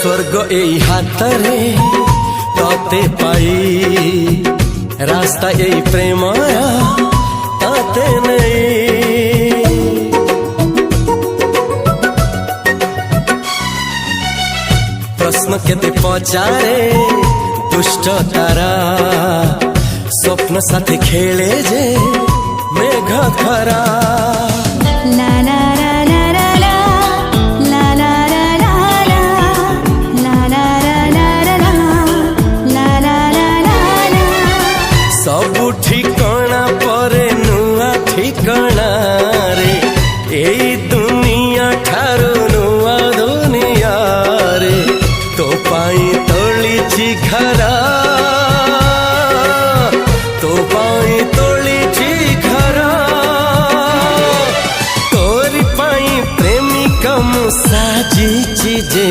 स्वर्ग एई हातरे तते पाई रास्ता एई प्रेमया ताते नहीं। प्रश्न केते पचारे दुष्ट तारा स्वप्न साथी खेले जे मेघ खरा। ला ला ला ला ला ला ला ला ला ला ला ला ला ला। सबु ठिकाना परे नुआ ठिकाना रे एई दुनिया ठारू नुआ दुनिया रे। तो पाई तोलिछि घरा तो पाई तोलिछि घरा तोरी पाई प्रेमिका मु साजिछि जे।